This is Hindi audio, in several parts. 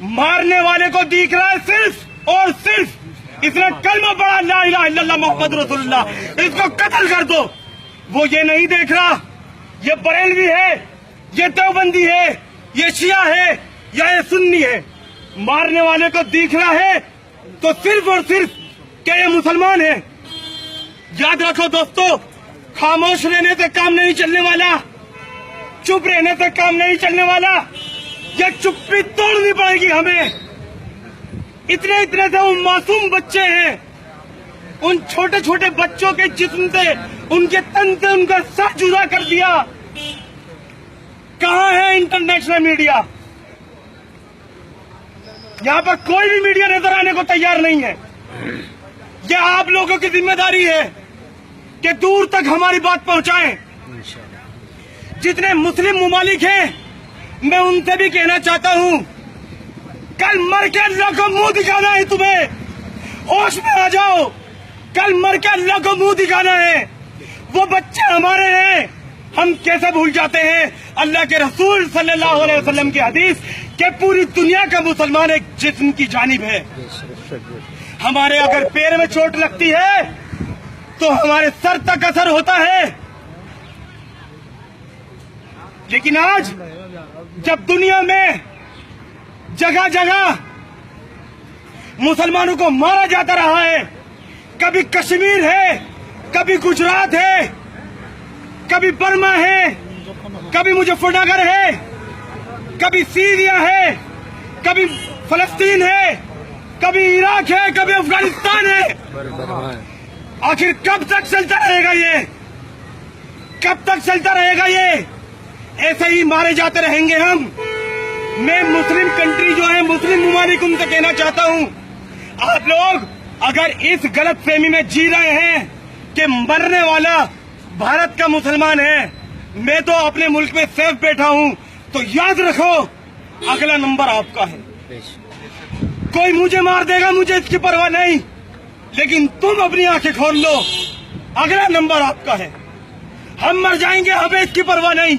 मारने वाले को दिख रहा है सिर्फ और सिर्फ इसने कलमा पढ़ा ला इलाहा इल्लल्लाह मोहम्मद रसूलुल्लाह, इसको कत्ल कर दो। वो ये नहीं देख रहा ये बरेलवी है, ये देवबंदी है, ये शिया है या ये सुन्नी है। मारने वाले को दिख रहा है तो सिर्फ और सिर्फ क्या ये मुसलमान है। याद रखो दोस्तों, खामोश रहने से काम नहीं चलने वाला, चुप रहने से काम नहीं चलने वाला, ये चुप्पी तोड़नी पड़ेगी हमें। इतने इतने से वो मासूम बच्चे हैं, उन छोटे छोटे बच्चों के जिस्म से, उनके तन से उनका सर जुदा कर दिया। कहाँ है इंटरनेशनल मीडिया? यहाँ पर कोई भी मीडिया नजर आने को तैयार नहीं है। यह आप लोगों की जिम्मेदारी है कि दूर तक हमारी बात पहुंचाएं। जितने मुस्लिम मुमालिक हैं, मैं उनसे भी कहना चाहता हूं, कल मर के अल्लाह को मुंह दिखाना है तुम्हें, होश में आ जाओ। कल मर के अल्लाह को मुंह दिखाना है। वो बच्चे हमारे हैं, हम कैसे भूल जाते हैं अल्लाह के रसूल सल्लल्लाहु अलैहि वसल्लम की हदीस कि पूरी दुनिया का मुसलमान एक जिस्म की जानिब है। हमारे अगर पैर में चोट लगती है तो हमारे सर तक असर होता है, लेकिन आज जब दुनिया में जगह जगह मुसलमानों को मारा जाता रहा है, कभी कश्मीर है, कभी गुजरात है, कभी बर्मा है, कभी मुजफ्फरनगर है, कभी सीरिया है, कभी फलस्तीन है, कभी इराक है, कभी अफगानिस्तान है। आखिर कब तक चलता रहेगा ये? कब तक चलता रहेगा ये? ऐसे ही मारे जाते रहेंगे हम। मैं मुस्लिम कंट्री जो है, मुस्लिम मुमालिक, उनसे कहना चाहता हूं, आप लोग अगर इस गलत फहमी में जी रहे हैं कि मरने वाला भारत का मुसलमान है, मैं तो अपने मुल्क में सेफ बैठा हूं, तो याद रखो अगला नंबर आपका है। कोई मुझे मार देगा, मुझे इसकी परवाह नहीं, लेकिन तुम अपनी आंखें खोल लो, अगला नंबर आपका है। हम मर जाएंगे, हमें इसकी परवाह नहीं,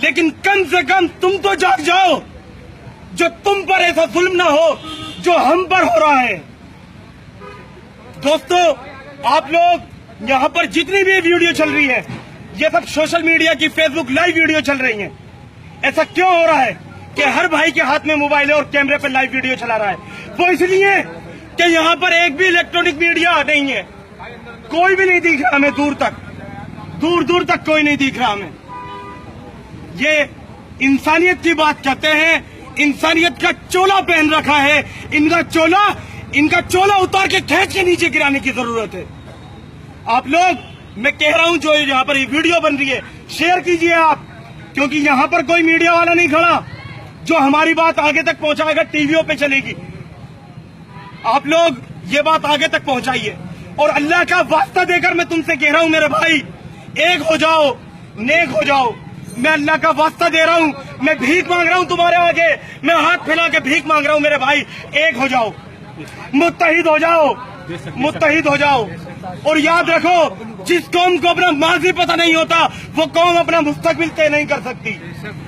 लेकिन कम से कम तुम तो जाग जाओ, जो तुम पर ऐसा जुल्म ना हो जो हम पर हो रहा है। दोस्तों, आप लोग यहाँ पर जितनी भी वीडियो चल रही है, ये सब सोशल मीडिया की फेसबुक लाइव वीडियो चल रही है। ऐसा क्यों हो रहा है कि हर भाई के हाथ में मोबाइल है और कैमरे पर लाइव वीडियो चला रहा है? वो इसलिए कि यहाँ पर एक भी इलेक्ट्रॉनिक मीडिया नहीं है, कोई भी नहीं दिख रहा हमें, दूर दूर तक कोई नहीं दिख रहा हमें। ये इंसानियत की बात कहते हैं, इंसानियत का चोला पहन रखा है, इनका चोला उतार के खींच के नीचे गिराने की जरूरत है। आप लोग, मैं कह रहा हूं, जो यहाँ पर ये वीडियो बन रही है, शेयर कीजिए आप, क्योंकि यहाँ पर कोई मीडिया वाला नहीं खड़ा जो हमारी बात आगे तक पहुंचाएगा, टीवियों पे चलेगी। आप लोग ये बात आगे तक पहुंचाइए, और अल्लाह का वास्ता देकर मैं तुमसे कह रहा हूं मेरे भाई, एक हो जाओ, नेक हो जाओ। मैं अल्लाह का वास्ता दे रहा हूं, मैं भीख मांग रहा हूं तुम्हारे आगे, मैं हाथ फैला के भीख मांग रहा हूं मेरे भाई, एक हो जाओ, मुत्तहिद हो जाओ, मुत्तहिद हो जाओ। और याद रखो, जिस कौम को अपना माजी पता नहीं होता, वो कौम अपना मुस्तकबिल तय नहीं कर सकती।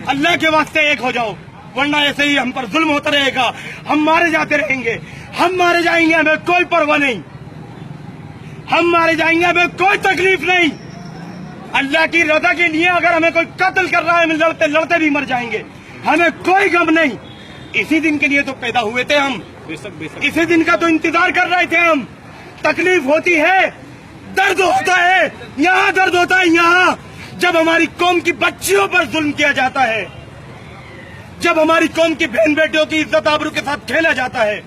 अल्लाह के वास्ते एक हो जाओ, वरना ऐसे ही हम पर जुल्म होता रहेगा, हम मारे जाते रहेंगे, हम मारे जाएंगे, हमें कोई परवाह नहीं, हम मारे जाएंगे, हमें कोई तकलीफ नहीं। अल्लाह की रजा के लिए अगर हमें कोई कत्ल कर रहा है, हम लड़ते लड़ते भी मर जाएंगे, हमें कोई गम नहीं। इसी दिन के लिए तो पैदा हुए थे हम, इसी दिन का तो इंतजार कर रहे थे हम। तकलीफ होती है, दर्द होता है, यहाँ दर्द होता है, यहाँ जब हमारी कौम की बच्चियों पर जुल्म किया जाता है, जब हमारी कौम की बहन बेटियों की इज्जत आबरू के साथ खेला जाता है,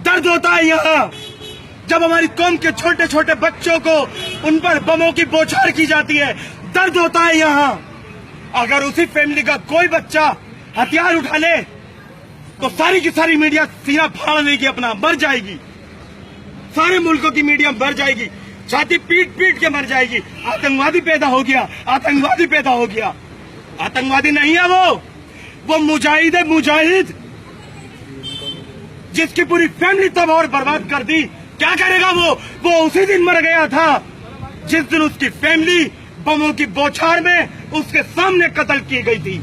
दर्द होता है। यहाँ जब हमारी कौम के छोटे छोटे बच्चों को उन पर बमों की बौछार की जाती है, दर्द होता है। यहाँ अगर उसी फैमिली का कोई बच्चा हथियार उठा ले तो सारी की सारी मीडिया सीना फाड़ लेगी, अपना मर जाएगी, सारे मुल्कों की मीडिया मर जाएगी, छाती पीट पीट के मर जाएगी। आतंकवादी पैदा हो गया, आतंकवादी पैदा हो गया। आतंकवादी नहीं है वो मुजाहिद है, मुजाहिद, जिसकी पूरी फैमिली तबाह और बर्बाद कर दी। क्या करेगा वो उसी दिन मर गया था जिस दिन उसकी फैमिली बमों की बौछार में उसके सामने कत्ल की गई थी।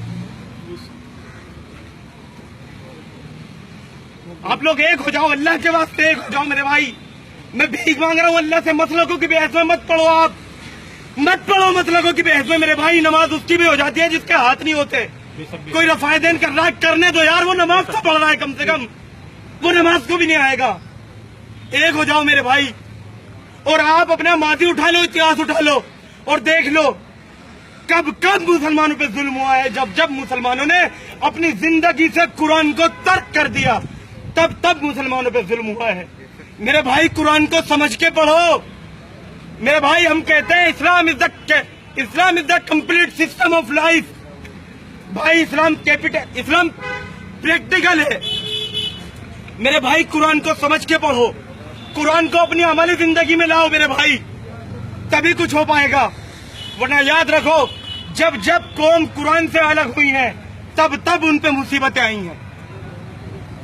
आप लोग एक हो जाओ, अल्लाह के वास्ते एक हो जाओ मेरे भाई। मैं भीख मांग रहा हूँ अल्लाह से, मसलकों की बहस में मत पढ़ो, आप मत पढ़ो मसलकों की बहस में मेरे भाई। नमाज उसकी भी हो जाती है जिसके हाथ नहीं होते। कोई रफायदेन कर रहा है, करने दो यार, वो नमाज तो पढ़ रहा है, कम से कम वो नमाज को भी नहीं आएगा। एक हो जाओ मेरे भाई, और आप अपना माजी उठा लो, इतिहास उठा लो और देख लो कब कब मुसलमानों पे जुल्म हुआ है। जब जब मुसलमानों ने अपनी जिंदगी से कुरान को तर्क कर दिया, तब तब मुसलमानों पे जुल्म हुआ है। मेरे भाई कुरान को समझ के पढ़ो मेरे भाई। हम कहते हैं Islam is the complete system of life. भाई इस्लाम कैपिटल, इस्लाम प्रैक्टिकल है मेरे भाई। कुरान को समझ के पढ़ो, कुरान को अपनी अमली जिंदगी में लाओ मेरे भाई, तभी कुछ हो पाएगा। वरना याद रखो, जब जब कौम कुरान से अलग हुई है, तब तब उन पे मुसीबतें आई हैं।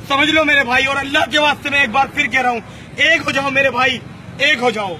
समझ लो मेरे भाई, और अल्लाह के वास्ते मैं एक बार फिर कह रहा हूं, एक हो जाओ मेरे भाई, एक हो जाओ।